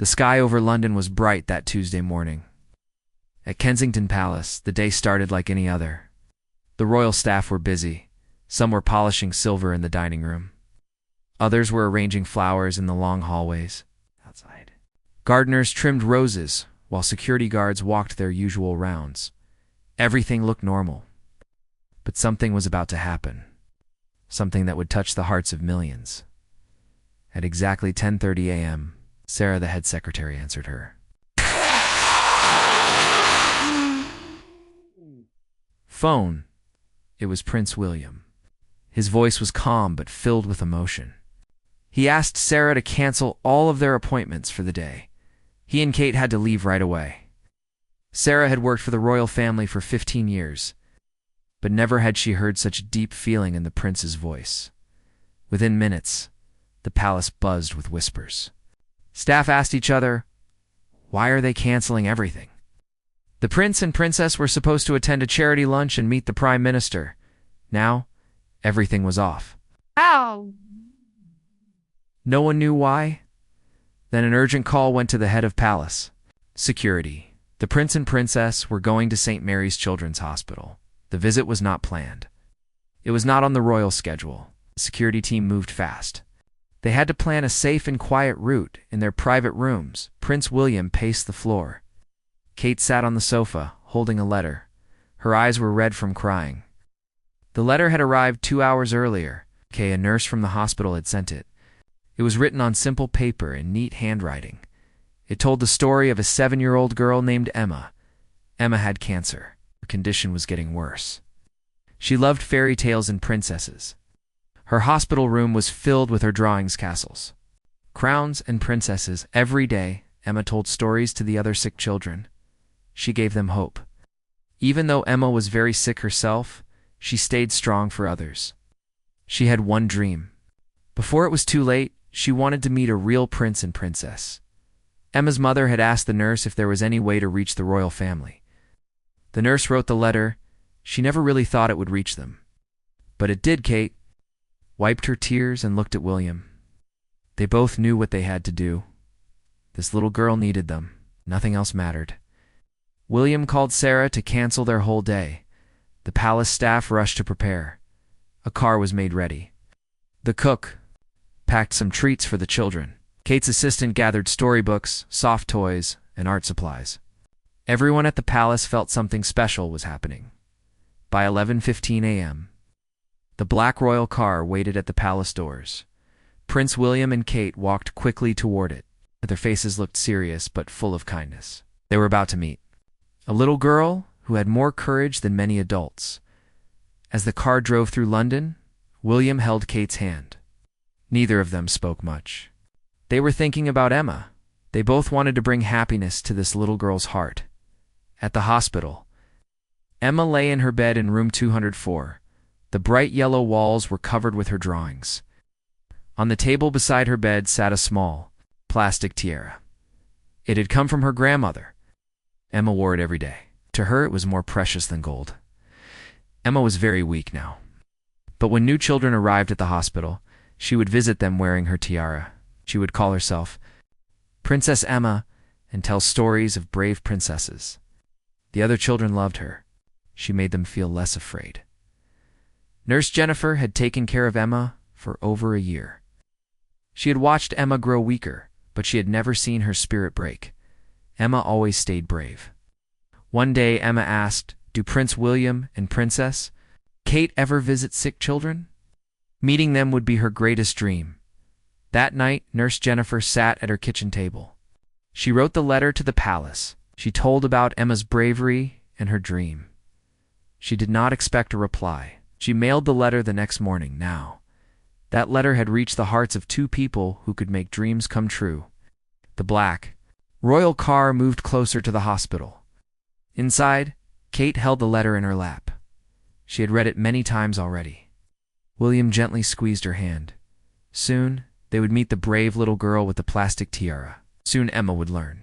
The sky over London was bright that Tuesday morning. At Kensington Palace, the day started like any other. The royal staff were busy. Some were polishing silver in the dining room. Others were arranging flowers in the long hallways outside. Gardeners trimmed roses, while security guards walked their usual rounds. Everything looked normal. But something was about to happen. Something that would touch the hearts of millions. At exactly 10:30 a.m., Sarah, the head secretary, answered her phone. It was Prince William. His voice was calm but filled with emotion. He asked Sarah to cancel all of their appointments for the day. He and Kate had to leave right away. Sarah had worked for the royal family for 15 years, but never had she heard such deep feeling in the prince's voice. Within minutes, the palace buzzed with whispers. Staff asked each other, why are they canceling everything? The prince and princess were supposed to attend a charity lunch and meet the prime minister. Now, everything was off. Ow! No one knew why. Then an urgent call went to the head of palace. Security. The prince and princess were going to St. Mary's Children's Hospital. The visit was not planned. It was not on the royal schedule. The security team moved fast. They had to plan a safe and quiet route in their private rooms. Prince William paced the floor. Kate sat on the sofa, holding a letter. Her eyes were red from crying. The letter had arrived 2 hours earlier. A nurse from the hospital had sent it. It was written on simple paper in neat handwriting. It told the story of a 7-year-old girl named Emma. Emma had cancer. Her condition was getting worse. She loved fairy tales and princesses. Her hospital room was filled with her drawings castles. Crowns and princesses. Every day, Emma told stories to the other sick children. She gave them hope. Even though Emma was very sick herself, she stayed strong for others. She had one dream. Before it was too late, she wanted to meet a real prince and princess. Emma's mother had asked the nurse if there was any way to reach the royal family. The nurse wrote the letter. She never really thought it would reach them. But it did. Kate wiped her tears and looked at William. They both knew what they had to do. This little girl needed them. Nothing else mattered. William called Sarah to cancel their whole day. The palace staff rushed to prepare. A car was made ready. The cook packed some treats for the children. Kate's assistant gathered storybooks, soft toys, and art supplies. Everyone at the palace felt something special was happening. By 11:15 a.m., the black royal car waited at the palace doors. Prince William and Kate walked quickly toward it. Their faces looked serious but full of kindness. They were about to meet a little girl who had more courage than many adults. As the car drove through London, William held Kate's hand. Neither of them spoke much. They were thinking about Emma. They both wanted to bring happiness to this little girl's heart. At the hospital, Emma lay in her bed in room 204. The bright yellow walls were covered with her drawings. On the table beside her bed sat a small, plastic tiara. It had come from her grandmother. Emma wore it every day. To her, it was more precious than gold. Emma was very weak now. But when new children arrived at the hospital, she would visit them wearing her tiara. She would call herself Princess Emma and tell stories of brave princesses. The other children loved her. She made them feel less afraid. Nurse Jennifer had taken care of Emma for over a year. She had watched Emma grow weaker, but she had never seen her spirit break. Emma always stayed brave. One day Emma asked, "Do Prince William and Princess Kate ever visit sick children?" Meeting them would be her greatest dream. That night, Nurse Jennifer sat at her kitchen table. She wrote the letter to the palace. She told about Emma's bravery and her dream. She did not expect a reply. She mailed the letter the next morning. Now, that letter had reached the hearts of two people who could make dreams come true. The black, royal car moved closer to the hospital. Inside, Kate held the letter in her lap. She had read it many times already. William gently squeezed her hand. Soon, they would meet the brave little girl with the plastic tiara. Soon Emma would learn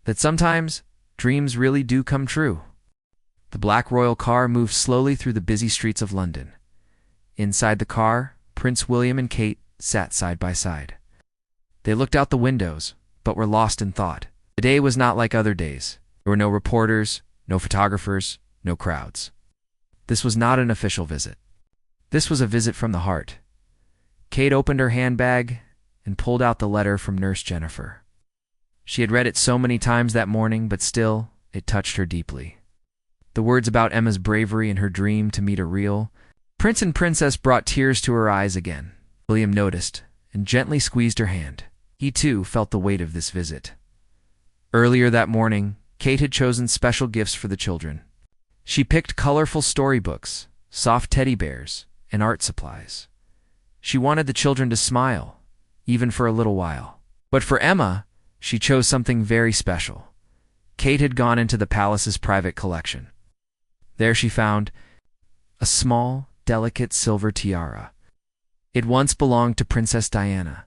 that sometimes dreams really do come true. The black royal car moved slowly through the busy streets of London. Inside the car, Prince William and Kate sat side by side. They looked out the windows. but were lost in thought. The day was not like other days. There were no reporters, no photographers, no crowds. This was not an official visit. This was a visit from the heart. Kate opened her handbag and pulled out the letter from Nurse Jennifer. She had read it so many times that morning, but still, it touched her deeply. The words about Emma's bravery and her dream to meet a real prince and princess brought tears to her eyes again. William noticed and gently squeezed her hand. He too felt the weight of this visit. Earlier that morning, Kate had chosen special gifts for the children. She picked colorful storybooks, soft teddy bears, and art supplies. She wanted the children to smile, even for a little while. But for Emma, she chose something very special. Kate had gone into the palace's private collection. There she found a small, delicate silver tiara. It once belonged to Princess Diana.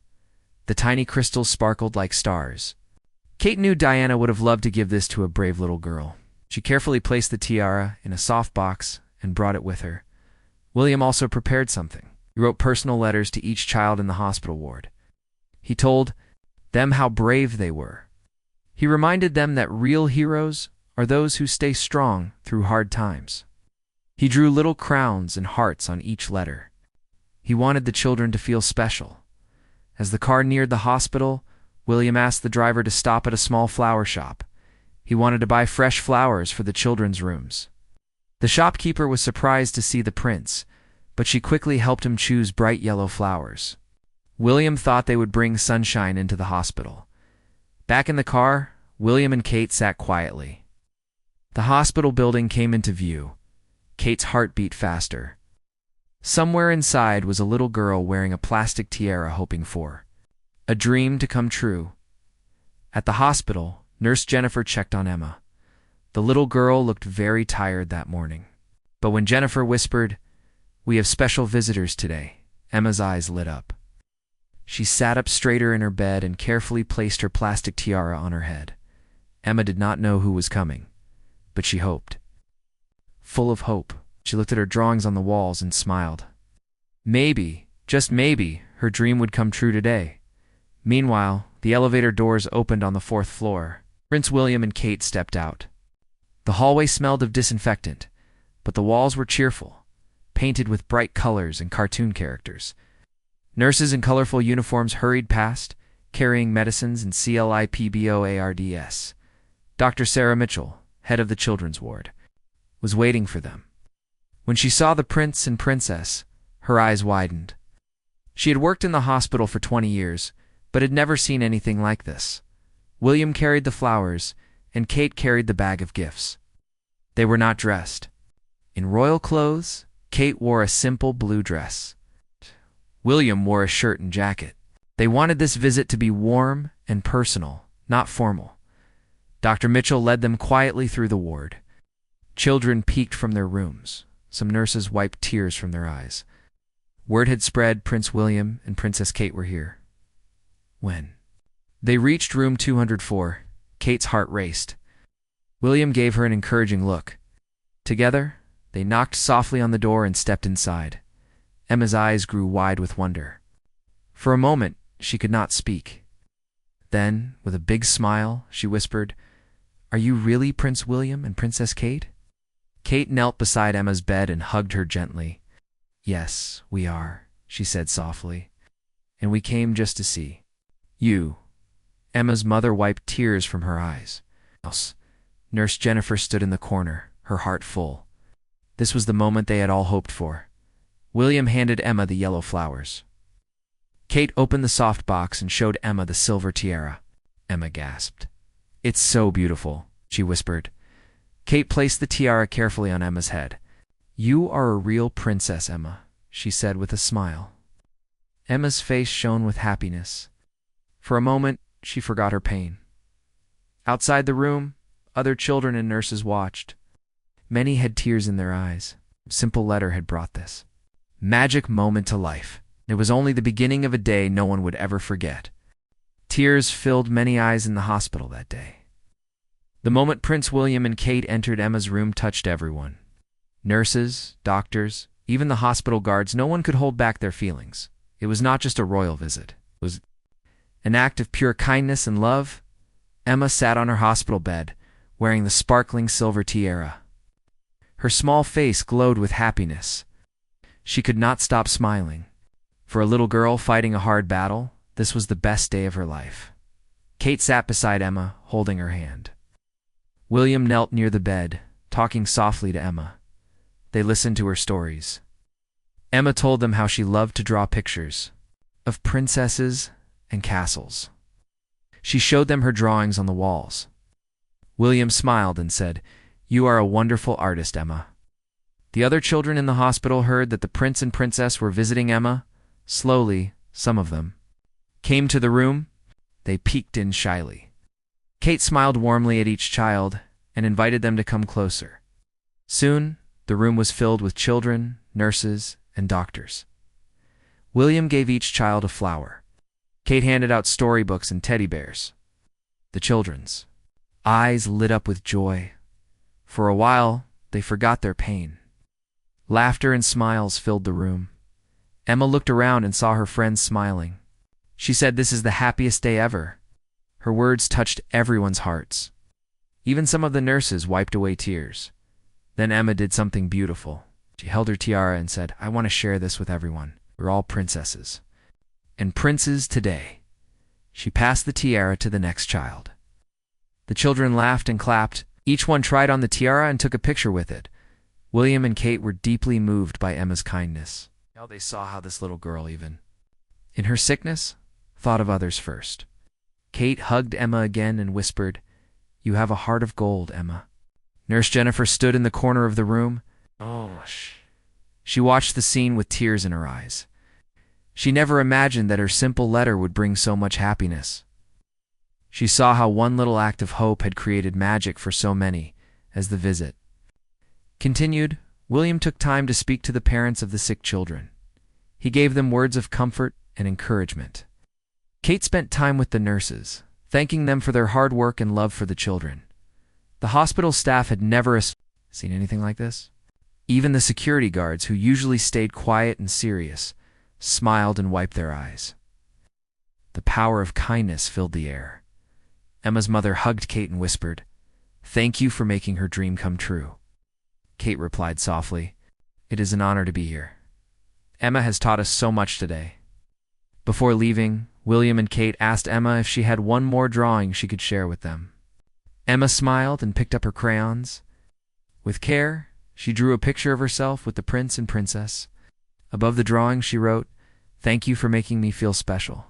The tiny crystals sparkled like stars. Kate knew Diana would have loved to give this to a brave little girl. She carefully placed the tiara in a soft box and brought it with her. William also prepared something. He wrote personal letters to each child in the hospital ward. He told them how brave they were. He reminded them that real heroes are those who stay strong through hard times. He drew little crowns and hearts on each letter. He wanted the children to feel special. As the car neared the hospital, William asked the driver to stop at a small flower shop. He wanted to buy fresh flowers for the children's rooms. The shopkeeper was surprised to see the prince, but she quickly helped him choose bright yellow flowers. William thought they would bring sunshine into the hospital. Back in the car, William and Kate sat quietly. The hospital building came into view. Kate's heart beat faster. Somewhere inside was a little girl wearing a plastic tiara, hoping for a dream to come true. At the hospital, Nurse Jennifer checked on Emma. The little girl looked very tired that morning. But when Jennifer whispered, "We have special visitors today," Emma's eyes lit up. She sat up straighter in her bed and carefully placed her plastic tiara on her head. Emma did not know who was coming, but she hoped. Full of hope, she looked at her drawings on the walls and smiled. Maybe, just maybe, her dream would come true today. Meanwhile, the elevator doors opened on the 4th floor. Prince William and Kate stepped out. The hallway smelled of disinfectant, but the walls were cheerful, painted with bright colors and cartoon characters. Nurses in colorful uniforms hurried past, carrying medicines and CLIPBOARDS. Dr. Sarah Mitchell, head of the children's ward, was waiting for them. When she saw the prince and princess, her eyes widened. She had worked in the hospital for 20 years, but had never seen anything like this. William carried the flowers, and Kate carried the bag of gifts. They were not dressed. In royal clothes, Kate wore a simple blue dress. William wore a shirt and jacket. They wanted this visit to be warm and personal, not formal. Dr. Mitchell led them quietly through the ward. Children peeked from their rooms. Some nurses wiped tears from their eyes. Word had spread Prince William and Princess Kate were here. When they reached room 204, Kate's heart raced. William gave her an encouraging look. Together, they knocked softly on the door and stepped inside. Emma's eyes grew wide with wonder. For a moment, she could not speak. Then, with a big smile, she whispered, "Are you really Prince William and Princess Kate?" Kate knelt beside Emma's bed and hugged her gently. "Yes, we are," she said softly. "And we came just to see you." Emma's mother wiped tears from her eyes. Nurse Jennifer stood in the corner, her heart full. This was the moment they had all hoped for. William handed Emma the yellow flowers. Kate opened the soft box and showed Emma the silver tiara. Emma gasped. "It's so beautiful," she whispered. Kate placed the tiara carefully on Emma's head. "You are a real princess, Emma," she said with a smile. Emma's face shone with happiness. For a moment, she forgot her pain. Outside the room, other children and nurses watched. Many had tears in their eyes. A simple letter had brought this magic moment to life. It was only the beginning of a day no one would ever forget. Tears filled many eyes in the hospital that day. The moment Prince William and Kate entered Emma's room touched everyone. Nurses, doctors, even the hospital guards, no one could hold back their feelings. It was not just a royal visit. It was An act of pure kindness and love, Emma sat on her hospital bed, wearing the sparkling silver tiara. Her small face glowed with happiness. She could not stop smiling. For a little girl fighting a hard battle, this was the best day of her life. Kate sat beside Emma, holding her hand. William knelt near the bed, talking softly to Emma. They listened to her stories. Emma told them how she loved to draw pictures of princesses and castles. She showed them her drawings on the walls. William smiled and said, "You are a wonderful artist, Emma." The other children in the hospital heard that the prince and princess were visiting Emma. Slowly, some of them came to the room. They peeked in shyly. Kate smiled warmly at each child and invited them to come closer. Soon, the room was filled with children, nurses, and doctors. William gave each child a flower. Kate handed out storybooks and teddy bears. The children's eyes lit up with joy. For a while, they forgot their pain. Laughter and smiles filled the room. Emma looked around and saw her friends smiling. She said, "This is the happiest day ever." Her words touched everyone's hearts. Even some of the nurses wiped away tears. Then Emma did something beautiful. She held her tiara and said, "I want to share this with everyone. We're all princesses and princes today." She passed the tiara to the next child. The children laughed and clapped. Each one tried on the tiara and took a picture with it. William and Kate were deeply moved by Emma's kindness. Now they saw how this little girl, even in her sickness, thought of others first. Kate hugged Emma again and whispered, "You have a heart of gold, Emma." Nurse Jennifer stood in the corner of the room. She watched the scene with tears in her eyes. She never imagined that her simple letter would bring so much happiness. She saw how one little act of hope had created magic for so many. As the visit continued, William took time to speak to the parents of the sick children. He gave them words of comfort and encouragement. Kate spent time with the nurses, thanking them for their hard work and love for the children. The hospital staff had never seen anything like this. Even the security guards, who usually stayed quiet and serious, smiled and wiped their eyes. The power of kindness filled the air. Emma's mother hugged Kate and whispered, "Thank you for making her dream come true." Kate replied softly, "It is an honor to be here. Emma has taught us so much today." Before leaving, William and Kate asked Emma if she had one more drawing she could share with them. Emma smiled and picked up her crayons. With care, she drew a picture of herself with the prince and princess. Above the drawing, she wrote, "Thank you for making me feel special."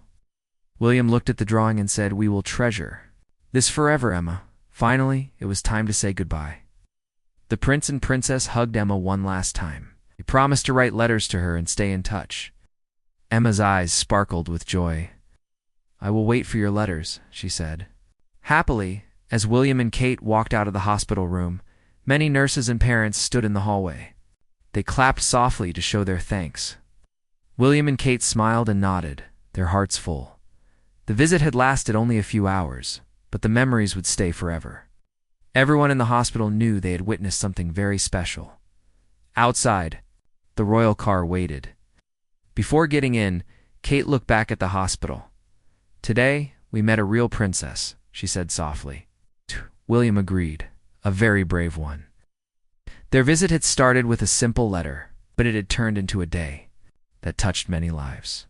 William looked at the drawing and said, "We will treasure this forever, Emma." Finally, it was time to say goodbye. The prince and princess hugged Emma one last time. They promised to write letters to her and stay in touch. Emma's eyes sparkled with joy. "I will wait for your letters," she said. Happily, as William and Kate walked out of the hospital room, many nurses and parents stood in the hallway. They clapped softly to show their thanks. William and Kate smiled and nodded, their hearts full. The visit had lasted only a few hours, but the memories would stay forever. Everyone in the hospital knew they had witnessed something very special. Outside, the royal car waited. Before getting in, Kate looked back at the hospital. "Today, we met a real princess," she said softly. William agreed, a very brave one. Their visit had started with a simple letter, but it had turned into a day that touched many lives.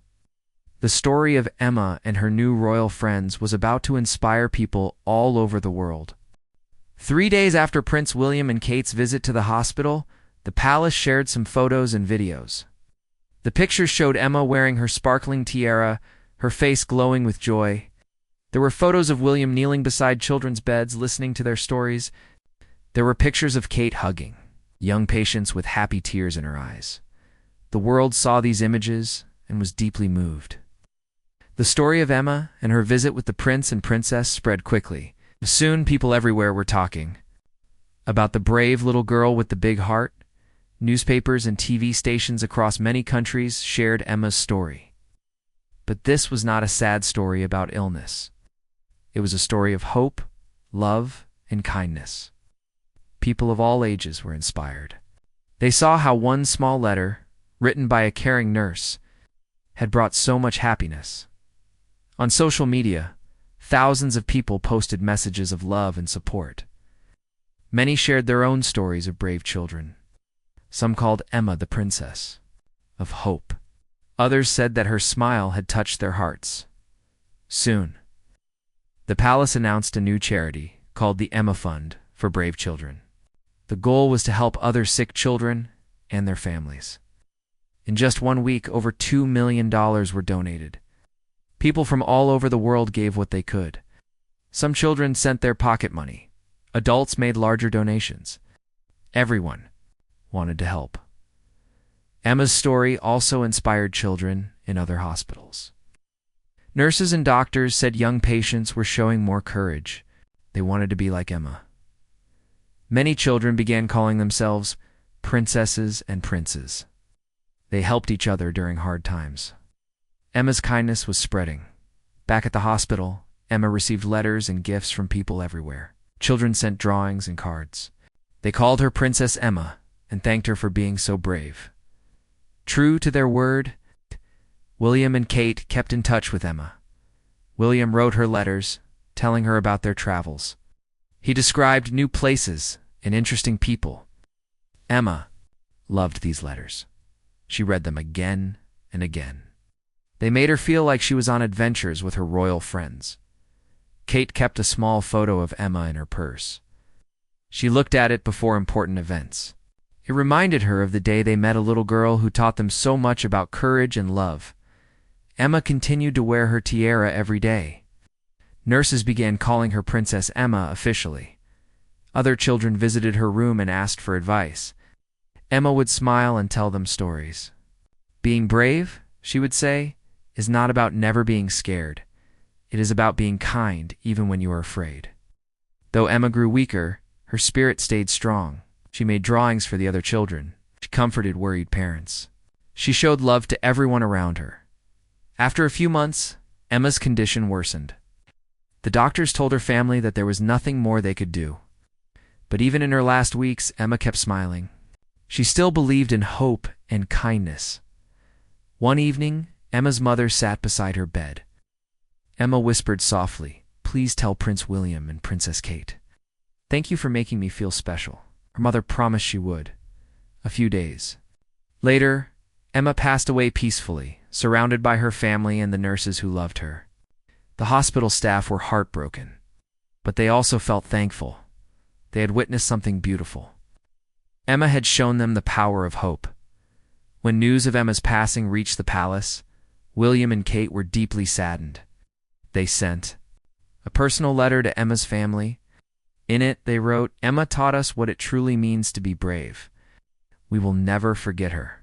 The story of Emma and her new royal friends was about to inspire people all over the world. 3 days after Prince William and Kate's visit to the hospital, the palace shared some photos and videos. The pictures showed Emma wearing her sparkling tiara, her face glowing with joy. There were photos of William kneeling beside children's beds, listening to their stories. There were pictures of Kate hugging young patients with happy tears in her eyes. The world saw these images and was deeply moved. The story of Emma and her visit with the prince and princess spread quickly. Soon, people everywhere were talking about the brave little girl with the big heart. Newspapers and TV stations across many countries shared Emma's story. But this was not a sad story about illness. It was a story of hope, love, and kindness. People of all ages were inspired. They saw how one small letter, written by a caring nurse, had brought so much happiness. On social media, thousands of people posted messages of love and support. Many shared their own stories of brave children. Some called Emma the princess of hope. Others said that her smile had touched their hearts. Soon, the palace announced a new charity called the Emma Fund for brave children. The goal was to help other sick children and their families. In just 1 week, over $2 million were donated. People from all over the world gave what they could. Some children sent their pocket money. Adults made larger donations. Everyone wanted to help. Emma's story also inspired children in other hospitals. Nurses and doctors said young patients were showing more courage. They wanted to be like Emma. Many children began calling themselves princesses and princes. They helped each other during hard times. Emma's kindness was spreading. Back at the hospital, Emma received letters and gifts from people everywhere. Children sent drawings and cards. They called her Princess Emma and thanked her for being so brave. True to their word, William and Kate kept in touch with Emma. William wrote her letters, telling her about their travels. He described new places and interesting people. Emma loved these letters. She read them again and again. They made her feel like she was on adventures with her royal friends. Kate kept a small photo of Emma in her purse. She looked at it before important events. It reminded her of the day they met a little girl who taught them so much about courage and love. Emma continued to wear her tiara every day. Nurses began calling her Princess Emma officially. Other children visited her room and asked for advice. Emma would smile and tell them stories. Being brave, she would say, is not about never being scared. It is about being kind even when you are afraid. Though Emma grew weaker, her spirit stayed strong. She made drawings for the other children. She comforted worried parents. She showed love to everyone around her. After a few months, Emma's condition worsened. The doctors told her family that there was nothing more they could do. But even in her last weeks, Emma kept smiling. She still believed in hope and kindness. One evening, Emma's mother sat beside her bed. Emma whispered softly, "Please tell Prince William and Princess Kate. Thank you for making me feel special." Her mother promised she would. A few days later, Emma passed away peacefully, surrounded by her family and the nurses who loved her. The hospital staff were heartbroken, but they also felt thankful. They had witnessed something beautiful. Emma had shown them the power of hope. When news of Emma's passing reached the palace, William and Kate were deeply saddened. They sent a personal letter to Emma's family. In it, they wrote, "Emma taught us what it truly means to be brave. We will never forget her."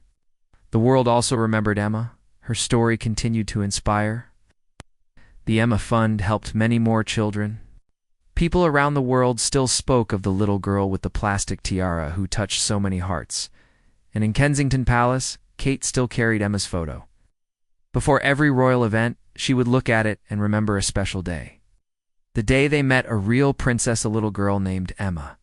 The world also remembered Emma. Her story continued to inspire. The Emma Fund helped many more children. People around the world still spoke of the little girl with the plastic tiara who touched so many hearts. And in Kensington Palace, Kate still carried Emma's photo. Before every royal event, she would look at it and remember a special day. The day they met a real princess, a little girl named Emma.